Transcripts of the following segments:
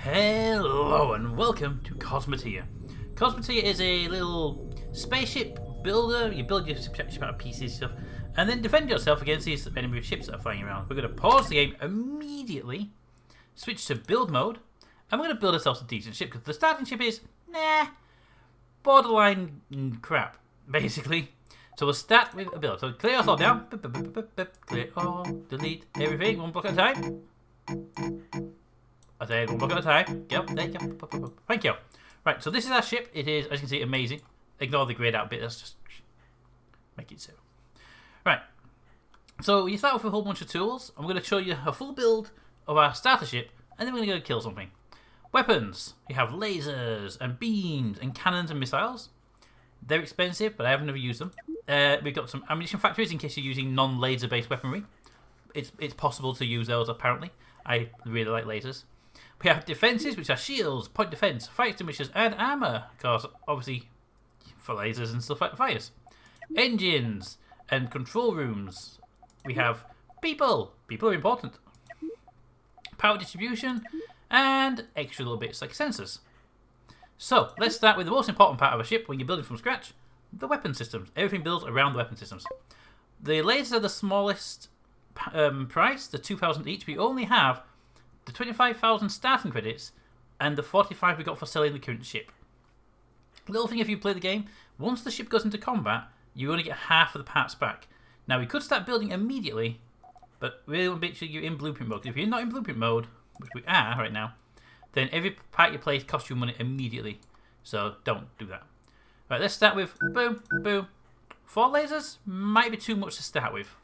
Hello and welcome to Cosmoteer. Cosmoteer is a little spaceship builder. You build your ship out of pieces and stuff, and then defend yourself against these enemy ships that are flying around. We're going to pause the game immediately, switch to build mode, and we're going to build ourselves a decent ship because the starting ship is, borderline crap, basically. So we'll start with a build. So clear us all down. Clear all, delete everything, one block at a time. I said one block at a time. Yep, there you go. Thank you. Right, so this is our ship. It is, as you can see, amazing. Ignore the grayed out bit. Let's just make it so. Right. So you start with a whole bunch of tools. I'm going to show you a full build of our starter ship, and then we're going to go kill something. Weapons. You have lasers and beams and cannons and missiles. They're expensive, but I have never used them. We've got some ammunition factories in case you're using non-laser based weaponry. It's possible to use those apparently. I really like lasers. We have defences, which are shields, point defence, fire extinguishers, and armour. Because obviously, for lasers and stuff like fires. Engines and control rooms. We have people. People are important. Power distribution and extra little bits like sensors. So let's start with the most important part of a ship when you're building from scratch: the weapon systems. Everything builds around the weapon systems. The lasers are the smallest price, the 2,000 each. We only have the 25,000 starting credits and the 45 we got for selling the current ship. Little thing if you play the game, once the ship goes into combat, you only get half of the parts back. Now we could start building immediately, but really want to make sure you're in blueprint mode. If you're not in blueprint mode, which we are right now, then every part you place costs you money immediately. So don't do that. Right, let's start with boom, boom. 4 lasers might be too much to start with.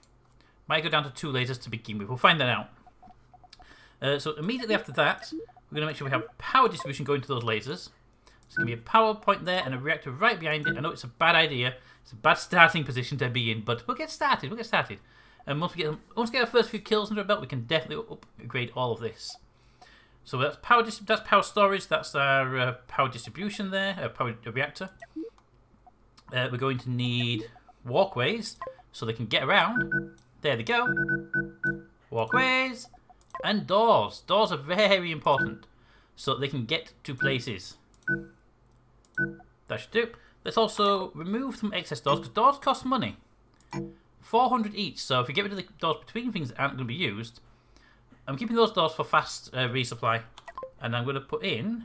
Might go down to 2 lasers to begin with. We'll find that out. So immediately after that, we're going to make sure we have power distribution going to those lasers. There's going to be a power point there and a reactor right behind it. I know it's a bad idea. It's a bad starting position to be in, but we'll get started. We'll get started. And once we get our first few kills under our belt, we can definitely upgrade all of this. So that's power storage. That's our power distribution there. Power reactor. We're going to need walkways so they can get around. There they go. Walkways and doors. Doors are very important so they can get to places. That should do. Let's also remove some excess doors because doors cost money. 400 each. So if you get rid of the doors between things that aren't going to be used, I'm keeping those doors for fast resupply, and I'm going to put in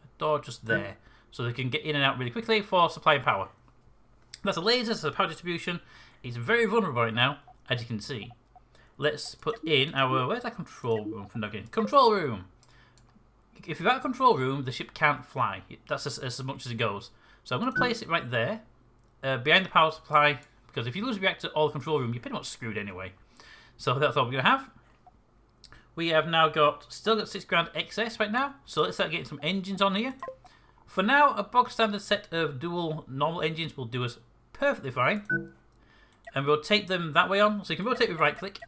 a door just there so they can get in and out really quickly for supplying power. That's a laser, that's a power distribution. It's very vulnerable right now, as you can see. Let's put in our, where's our control room from again? Control room. If you've got a control room, the ship can't fly. That's as much as it goes. So I'm going to place it right there, behind the power supply, because if you lose a reactor or the control room, you're pretty much screwed anyway. So that's all we're going to have. We have now still got 6 grand excess right now, so let's start getting some engines on here. For now, a bog standard set of dual normal engines will do us perfectly fine. And rotate them that way on, so you can rotate with right click.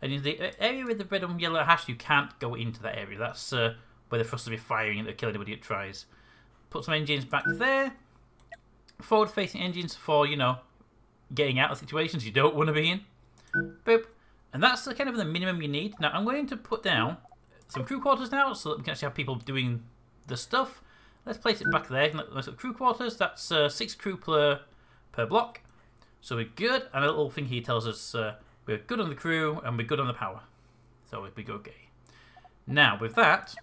And in the area with the red and yellow hash, you can't go into that area. That's where they're supposed to be firing and kill anybody that tries. Put some engines back there. Forward facing engines for, you know, getting out of situations you don't want to be in. Boop. And that's kind of the minimum you need. Now I'm going to put down some crew quarters now so that we can actually have people doing the stuff. Let's place it back there. Let's look at crew quarters. That's 6 crew per block. So we're good. And a little thing here tells us we're good on the crew and we're good on the power. So we go okay. Now with that,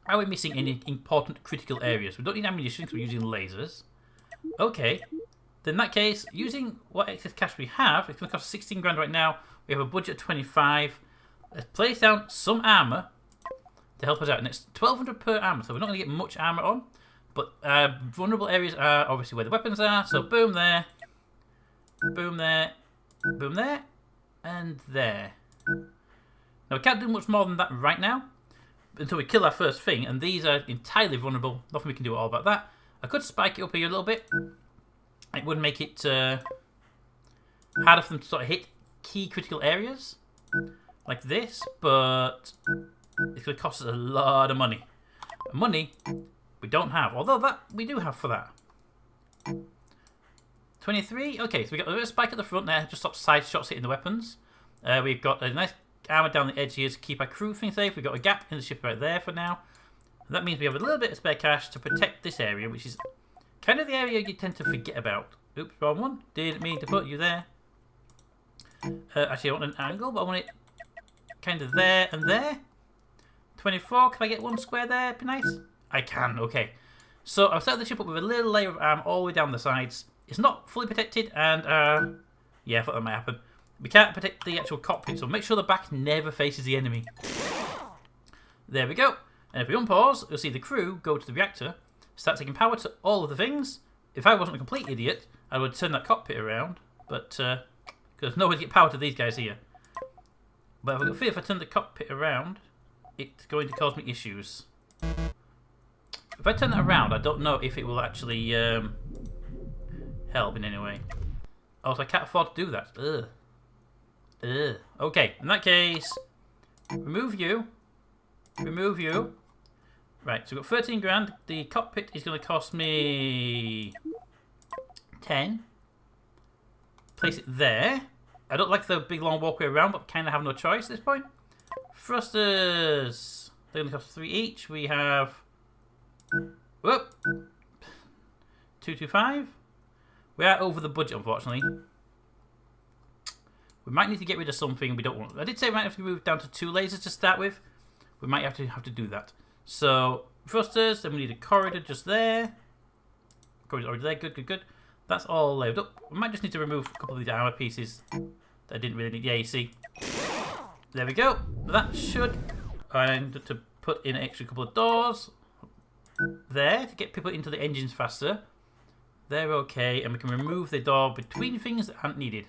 are we missing any important critical areas? We don't need ammunition because we're using lasers. Okay. Then in that case, using what excess cash we have, it's going to cost 16 grand right now. We have a budget of 25. Let's place down some armour to help us out. And it's 1,200 per armour, so we're not going to get much armour on. But vulnerable areas are obviously where the weapons are. So boom there, boom there, boom there, and there. Now we can't do much more than that right now until we kill our first thing. And these are entirely vulnerable. Nothing we can do at all about that. I could spike it up here a little bit. It would make it harder for them to sort of hit key critical areas like this, but it's going to cost us a lot of money. Money we don't have, although that we do have for that. 23. Okay, so we got a bit of spike at the front there, just stops side shots hitting the weapons. We've got a nice armor down the edge here to keep our crew thing safe. We've got a gap in the ship right there for now. And that means we have a little bit of spare cash to protect this area, which is kind of the area you tend to forget about. Oops, wrong one. Didn't mean to put you there. Actually, I want an angle, but I want it kind of there and there. 24, can I get one square there? Be nice. I can, okay. So I've set the ship up with a little layer of armor all the way down the sides. It's not fully protected, and yeah, I thought that might happen. We can't protect the actual cockpit, so make sure the back never faces the enemy. There we go. And if we unpause, you'll see the crew go to the reactor, start taking power to all of the things. If I wasn't a complete idiot, I would turn that cockpit around, but there's no way to get power to these guys here. But I've got a fear if I turn the cockpit around, it's going to cause me issues. If I turn that around, I don't know if it will actually help in any way. Also, I can't afford to do that. Ugh. Ugh. Okay, in that case, remove you. Remove you. Right, so we've got 13 grand. The cockpit is going to cost me 10. Place it there. I don't like the big long walkway around, but kind of have no choice at this point. Thrusters. They're going to cost 3 each. We have... Whoop. 225. We are over the budget, unfortunately. We might need to get rid of something we don't want. I did say we might have to move down to 2 lasers to start with. We might have to do that. So, thrusters, then we need a corridor just there. Corridor already there, good, good, good. That's all layered up. We might just need to remove a couple of these armor pieces that I didn't really need. Yeah, you see. There we go. That should... And to put in an extra couple of doors there to get people into the engines faster. They're okay, and we can remove the door between things that aren't needed.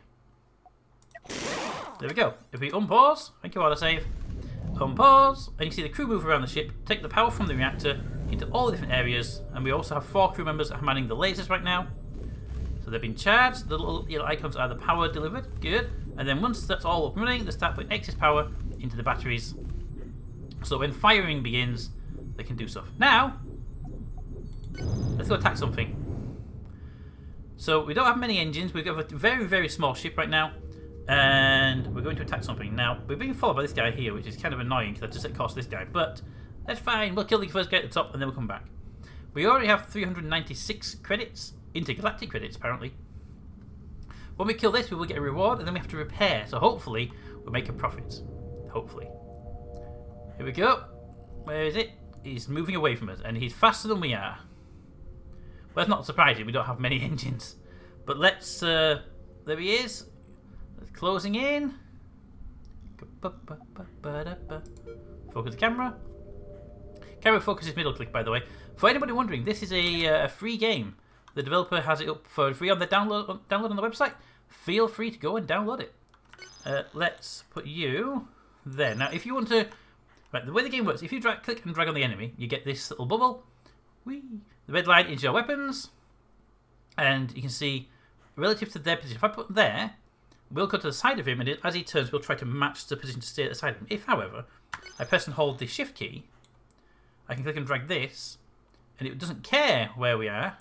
There we go. If we unpause, thank you, autosave. Unpause, and you see the crew move around the ship, take the power from the reactor into all the different areas, and we also have 4 crew members that are manning the lasers right now. So they've been charged, the little yellow icons are the power delivered, good. And then once that's all up and running, they start putting excess power into the batteries. So when firing begins, they can do stuff. Now, let's go attack something. So we don't have many engines, we've got a very, very small ship right now. And we're going to attack something. Now, we're being followed by this guy here, which is kind of annoying because I just cost this guy. But that's fine. We'll kill the first guy at the top and then we'll come back. We already have 396 credits. Intergalactic credits, apparently. When we kill this, we will get a reward and then we have to repair. So hopefully, we'll make a profit. Hopefully. Here we go. Where is it? He's moving away from us and he's faster than we are. Well, that's not surprising. We don't have many engines. But let's... there he is. Closing in. Focus the camera. Camera focus is middle click, by the way. For anybody wondering, this is a free game. The developer has it up for free on their download on the website. Feel free to go and download it. Let's put you there. Now, if you want to... Right, the way the game works, if you click and drag on the enemy, you get this little bubble. Whee! The red line is your weapons. And you can see, relative to their position, if I put there... We'll go to the side of him, and as he turns, we'll try to match the position to stay at the side of him. If, however, I press and hold the shift key, I can click and drag this, and it doesn't care where we are.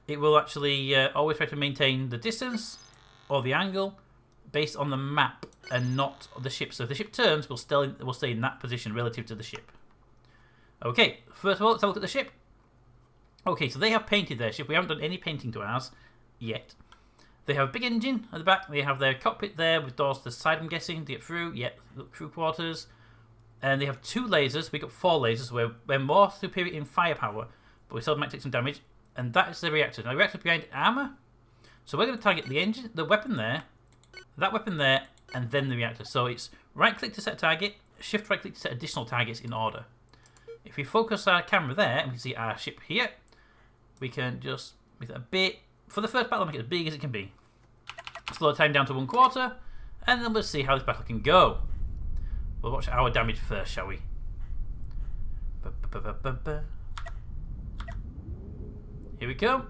It will actually always try to maintain the distance or the angle based on the map and not the ship. So if the ship turns, we'll stay in that position relative to the ship. Okay, first of all, let's have a look at the ship. Okay, so they have painted their ship. We haven't done any painting to ours yet. They have a big engine at the back. They have their cockpit there with doors to the side, I'm guessing, to get through. Yep, crew quarters. And they have 2 lasers. We got 4 lasers. We're more superior in firepower, but we still might take some damage. And that is the reactor. Now, the reactor behind armor. So we're going to target the engine, the weapon there, that weapon there, and then the reactor. So it's right-click to set a target, shift right-click to set additional targets in order. If we focus our camera there, and we can see our ship here, we can just make it a bit... For the first battle, make it as big as it can be. Slow the time down to 1/4, and then we'll see how this battle can go. We'll watch our damage first, shall we? Here we go.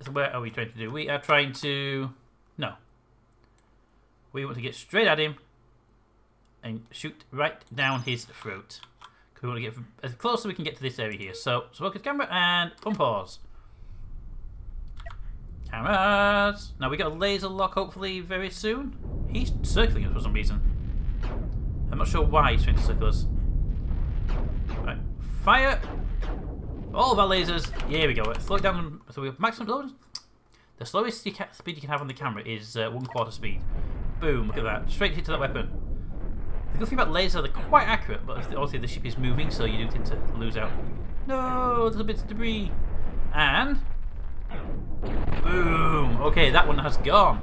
So where are we trying to do? We are trying to... No. We want to get straight at him and shoot right down his throat. Because we want to get as close as we can get to this area here. So focus camera and unpause. Cameras! Now we got a laser lock hopefully very soon. He's circling us for some reason. I'm not sure why he's trying to circle us. Right, fire! All of our lasers. Here we go. Let's slow it down. So we have maximum load. The slowest speed you can have on the camera is 1/4 speed. Boom! Look at that. Straight hit to that weapon. The good thing about lasers, they're quite accurate, but obviously the ship is moving, so you do tend to lose out. No, little bits of debris. And boom! Okay, that one has gone.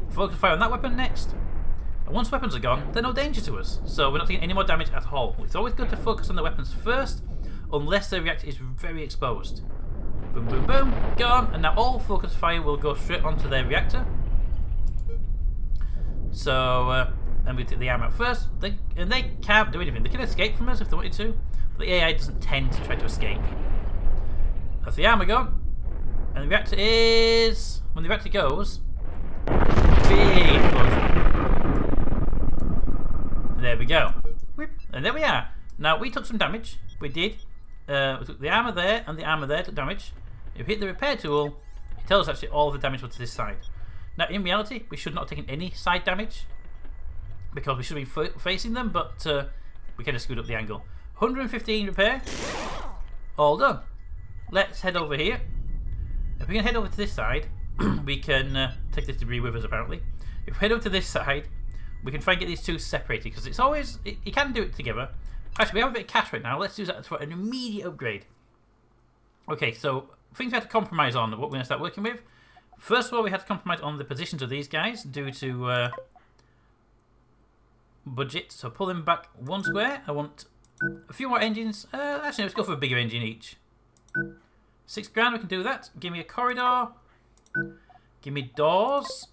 Focus fire on that weapon next. And once weapons are gone, they're no danger to us, so we're not taking any more damage at all. It's always good to focus on the weapons first, unless the reactor is very exposed. Boom, boom, boom, gone. And now all focus fire will go straight onto their reactor. So, and we take the arm out first. They can't do anything. They can escape from us if they wanted to, but the AI doesn't tend to try to escape. That's the armor gone. And the reactor is... when the reactor goes... big explosion. There we go. Whip. And there we are. Now, we took some damage. We did. We took the armor there and the armor there took damage. If we hit the repair tool, it tells us actually all of the damage was to this side. Now, in reality, we should not have taken any side damage because we should have been facing them, but we kind of screwed up the angle. 115 repair. All done. Let's head over here. If we can head over to this side, we can take this debris with us, apparently. If we head over to this side, we can try and get these two separated, because it's always... you can do it together. Actually, we have a bit of cash right now. Let's use that for an immediate upgrade. Okay, so things we had to compromise on, what we're going to start working with. First of all, we had to compromise on the positions of these guys due to budget. So pull them back 1 square. I want a few more engines. Actually, let's go for a bigger engine each. 6 grand, we can do that. Give me a corridor. Give me doors.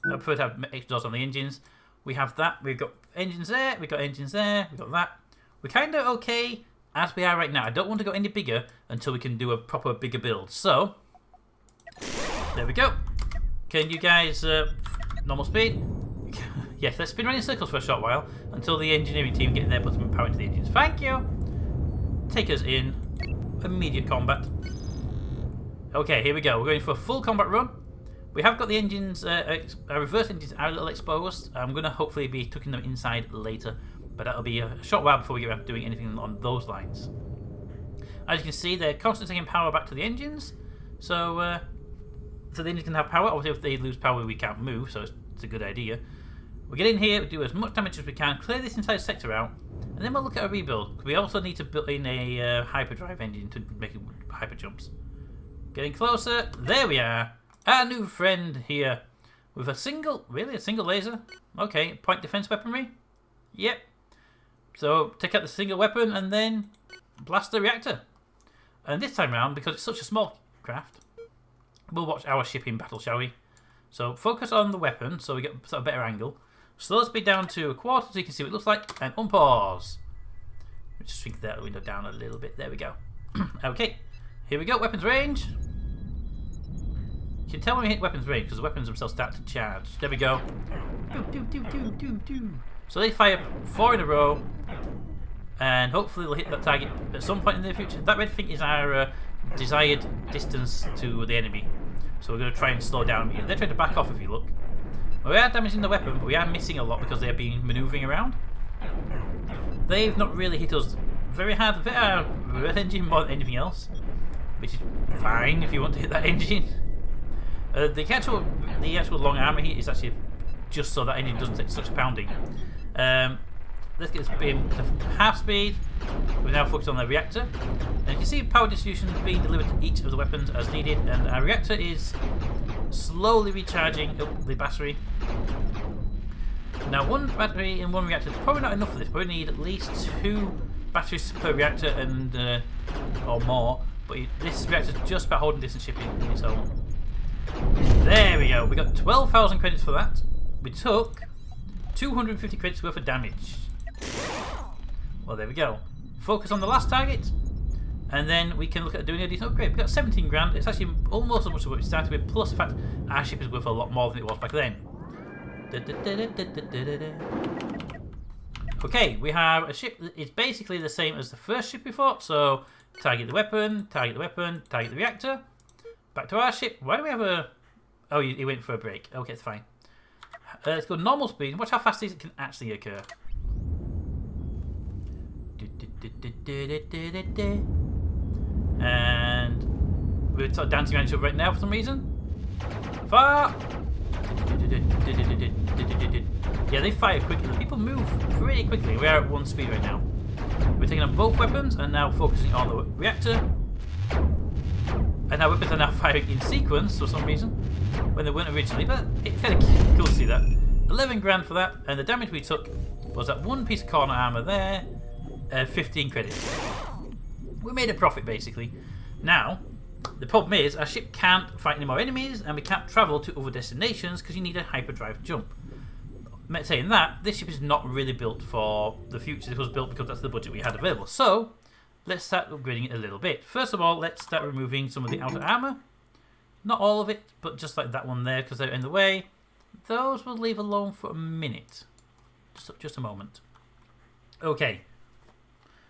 I prefer to have extra doors on the engines. We have that. We've got engines there. We've got engines there. We've got that. We're kind of okay as we are right now. I don't want to go any bigger until we can do a proper bigger build. So, there we go. Can you guys... normal speed? Yes, let's spin around in circles for a short while until the engineering team get there, put some power into the engines. Thank you. Take us in. Immediate combat. Okay, here we go. We're going for a full combat run. We have got the engines, our reverse engines are a little exposed. I'm going to hopefully be tucking them inside later, but that'll be a short while before we get around to doing anything on those lines. As you can see, they're constantly taking power back to the engines, so the engines can have power. Obviously, if they lose power, we can't move, so it's a good idea. We'll get in here, we'll do as much damage as we can, clear this entire sector out, and then we'll look at a rebuild. We also need to build in a hyperdrive engine to make it hyper jumps. Getting closer. There we are. Our new friend here with a single laser. Okay, point defense weaponry. Yep. So take out the single weapon and then blast the reactor. And this time around, because it's such a small craft, we'll watch our ship in battle, shall we? So focus on the weapon so we get a better angle. Slow the speed down to 1/4 so you can see what it looks like, and unpause. Just shrink that window down a little bit. There we go. Okay, here we go. Weapons range. You can tell when we hit weapons range because the weapons themselves start to charge. There we go. So they fire 4 in a row, and hopefully they'll hit that target at some point in the future. That red thing is our desired distance to the enemy. So we're going to try and slow down. They're trying to back off if you look. We are damaging the weapon, but we are missing a lot because they are being manoeuvring around. They've not really hit us very hard. They are reverse engine more than anything else, which is fine if you want to hit that engine. The actual long armor here is actually just so that engine doesn't take such a pounding. Let's get this beam to half speed. We're now focused on the reactor. And you can see power distribution being delivered to each of the weapons as needed, and our reactor is slowly recharging up the battery. Now, 1 battery in 1 reactor is probably not enough for this. We need at least 2 batteries per reactor and or more. But this reactor is just about holding distance shipping in its own. There we go. We got 12,000 credits for that. We took 250 credits worth of damage. Well, there we go. Focus on the last target, and then we can look at doing a decent upgrade. We've got 17 grand. It's actually almost as much as what we started with, plus the fact our ship is worth a lot more than it was back then. Okay, we have a ship that is basically the same as the first ship we fought. So, target the weapon, target the weapon, target the reactor. Back to our ship. Why do we have a... Oh, he went for a break. Okay, it's fine. Let's go normal speed. Watch how fast these can actually occur. And we're sort of dancing around each other right now for some reason. Fire! Yeah, they fire quickly. The people move pretty quickly. We are at 1 speed right now. We're taking on both weapons and now focusing on the reactor. And our weapons are now firing in sequence for some reason when they weren't originally, but it's kind of cool to see that. 11 grand for that, and the damage we took was that one piece of corner armor there, 15 credits. We made a profit basically. Now, the problem is our ship can't fight any more enemies and we can't travel to other destinations because you need a hyperdrive jump. Saying that, this ship is not really built for the future. It was built because that's the budget we had available. So, let's start upgrading it a little bit. First of all, let's start removing some of the outer armor. Not all of it, but just like that one there because they're in the way. Those we'll leave alone for a minute. Just a moment. Okay.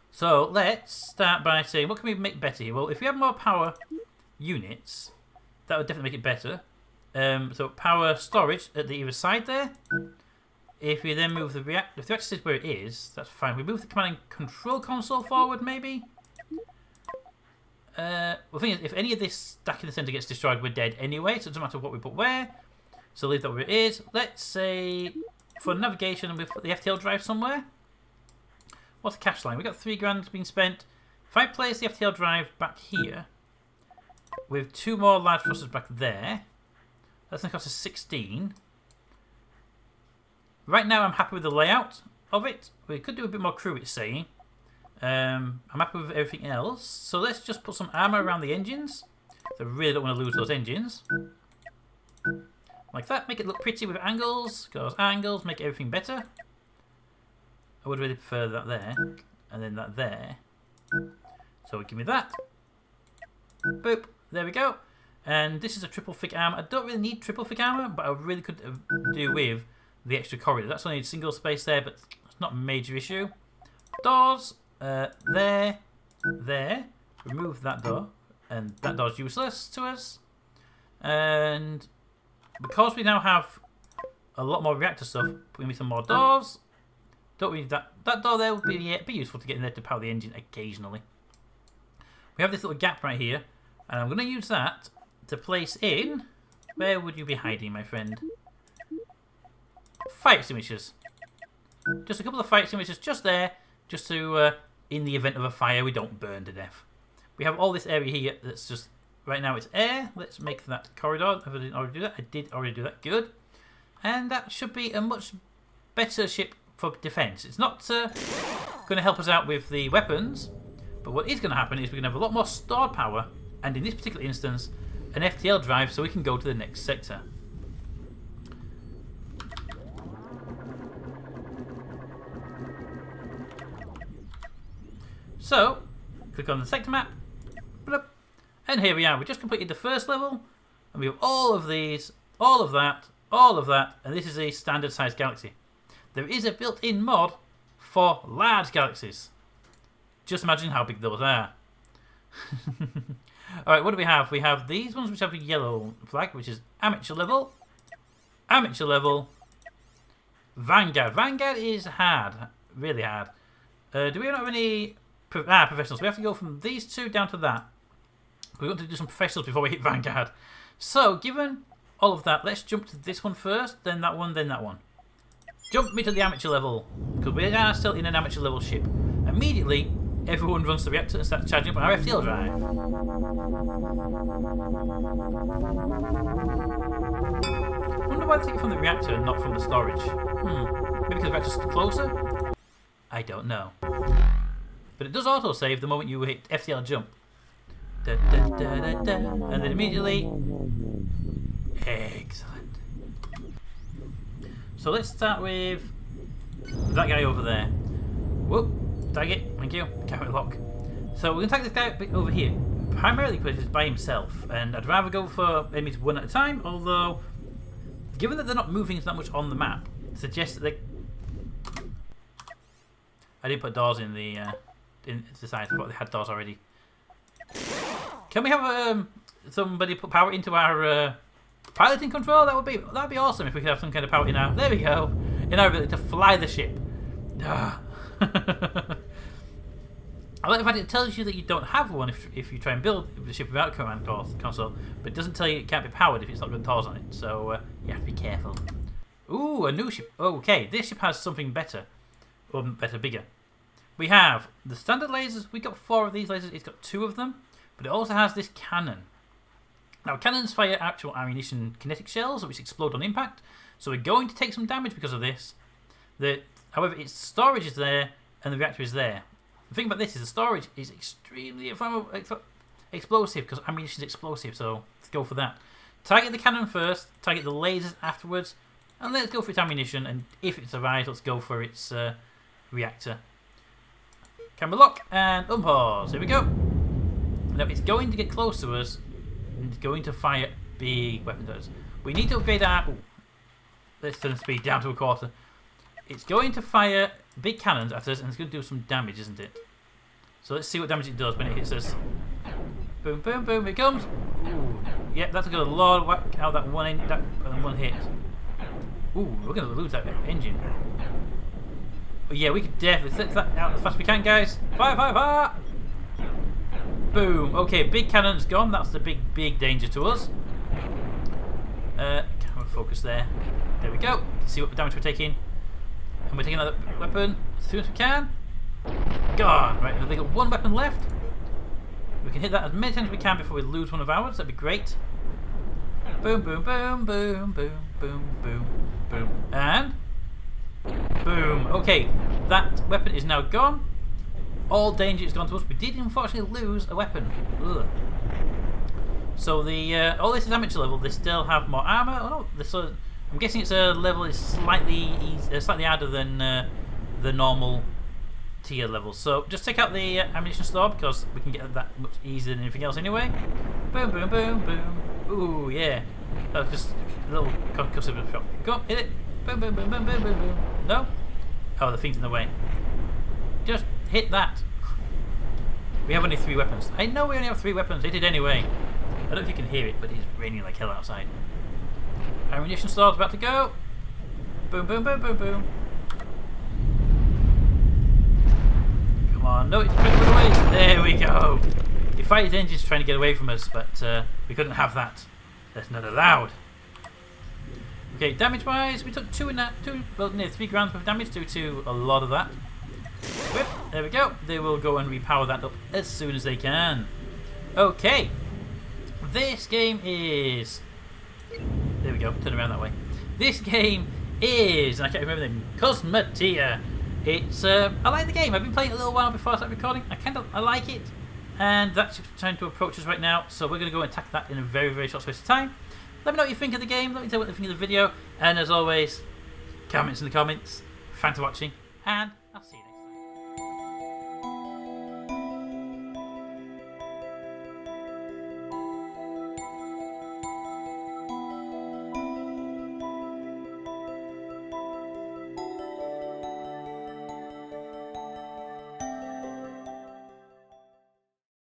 So, let's start by saying, what can we make better here? Well, if we have more power units, that would definitely make it better. So, power storage at the either side there. If we then move the reactor, if the reactor is where it is, that's fine. We move the command and control console forward, maybe. Well, the thing is, if any of this stack in the center gets destroyed, we're dead anyway. So it doesn't matter what we put where. So leave that where it is. Let's say for navigation, we put the FTL drive somewhere. What's the cash line? We got 3 grand being spent. If I place the FTL drive back here with 2 more large thrusters back there, that's going to cost us 16. Right now, I'm happy with the layout of it. We could do a bit more crew, it's saying. I'm happy with everything else. So let's just put some armor around the engines. So I really don't want to lose those engines. Like that. Make it look pretty with angles. Those angles make everything better. I would really prefer that there. And then that there. So give me that. Boop. There we go. And this is a triple thick armor. I don't really need triple thick armor, but I really could do with the extra corridor. That's only a single space there, but it's not a major issue. Doors, there. Remove that door, and that door's useless to us. And because we now have a lot more reactor stuff, we need some more doors. Don't we need that? That door there would be useful to get in there to power the engine occasionally. We have this little gap right here, and I'm going to use that to place in. Where would you be hiding, my friend? Fire extinguishers. Just a couple of fire extinguishers just there, just to, in the event of a fire, we don't burn to death. We have all this area here that's just, right now it's air. Let's make that corridor. If I didn't already do that, I did already do that. Good. And that should be a much better ship for defense. It's not going to help us out with the weapons, but what is going to happen is we're going to have a lot more stored power, and in this particular instance, an FTL drive so we can go to the next sector. So, click on the sector map, and here we are. We just completed the first level, and we have all of these, all of that, and this is a standard size galaxy. There is a built-in mod for large galaxies. Just imagine how big those are. Alright, what do we have? We have these ones which have a yellow flag, which is amateur level, Vanguard. Vanguard is hard, really hard. Do we not have any... professionals. We have to go from these two down to that. We want to do some professionals before we hit Vanguard. So, given all of that, let's jump to this one first, then that one, then that one. Jump me to the amateur level, because we are still in an amateur level ship. Immediately, everyone runs to the reactor and starts charging up our FTL drive. I wonder why they take it from the reactor and not from the storage. Maybe because the reactor's closer? I don't know. But it does auto-save the moment you hit FTL jump. Da, da, da, da, da. And then immediately... Excellent. So let's start with that guy over there. Whoop. Tag it. Thank you. Carrot lock. So we're going to tag this guy over here. Primarily because he's by himself. And I'd rather go for enemies one at a time. Although, given that they're not moving that much on the map, suggests that they... I didn't put doors in the... in the side. I thought they had doors already. Can we have somebody put power into our piloting control? That'd be awesome if we could have some kind of power in our... There we go. In our ability to fly the ship. I like the fact it tells you that you don't have one if you try and build the ship without a command console, but it doesn't tell you it can't be powered if it's not got tiles on it. So you have to be careful. Ooh, a new ship. Okay, this ship has something better, or better, bigger. We have the standard lasers. We got 4 of these lasers. It's got 2 of them, but it also has this cannon. Now, cannons fire actual ammunition kinetic shells, which explode on impact. So we're going to take some damage because of this. However, its storage is there and the reactor is there. The thing about this is the storage is extremely explosive because ammunition is explosive, so let's go for that. Target the cannon first, target the lasers afterwards, and let's go for its ammunition, and if it survives, let's go for its reactor. Camera lock, and unpause. Here we go. Now it's going to get close to us, and it's going to fire big weapons at us. We need to upgrade our... Ooh, let's turn the speed down to a quarter. It's going to fire big cannons at us, and it's going to do some damage, isn't it? So let's see what damage it does when it hits us. Boom, boom, boom, here it comes. Ooh, yep, that's got a lot of whack out that one hit. Ooh, we're going to lose that engine. But yeah, we could definitely set that out as fast as we can, guys. Fire, fire, fire! Boom. Okay, big cannon's gone. That's the big danger to us. Camera focus there. There we go. See what damage we're taking. And we're taking another weapon as soon as we can. Gone. Right, we've got 1 weapon left. We can hit that as many times as we can before we lose one of ours. That'd be great. Boom, boom, boom, boom, boom, boom, boom, boom. And boom. Okay, that weapon is now gone. All danger is gone to us. We did unfortunately lose a weapon. Ugh. So all this is amateur level. They still have more armor. Oh no, I'm guessing its level is slightly harder than the normal tier level. So just take out the ammunition store because we can get that much easier than anything else anyway. Boom, boom, boom, boom. Ooh, yeah. That was just a little concussive shot. Go, hit it. Boom, boom, boom, boom, boom, boom, boom. No? Oh, the thing's in the way. Just hit that. We have only 3 weapons. I know we only have 3 weapons. Hit it anyway. I don't know if you can hear it, but it's raining like hell outside. Ammunition store's about to go. Boom, boom, boom, boom, boom. Come on. No, it's trying to get away. There we go. The fighting engine's trying to get away from us, but we couldn't have that. That's not allowed. Okay, damage-wise, we took 2 in that. Well, near 3 grand worth of damage due to a lot of that. Whip, there we go. They will go and repower that up as soon as they can. Okay. This game is... There we go, turn around that way. This game is, and I can't remember the name, Cosmoteer. It's, I like the game. I've been playing it a little while before I started recording. I like it. And that's trying to approach us right now. So we're going to go and attack that in a very, very short space of time. Let me know what you think of the game. Let me know what you think of the video. And as always, comments in the comments. Thanks for watching. And I'll see you.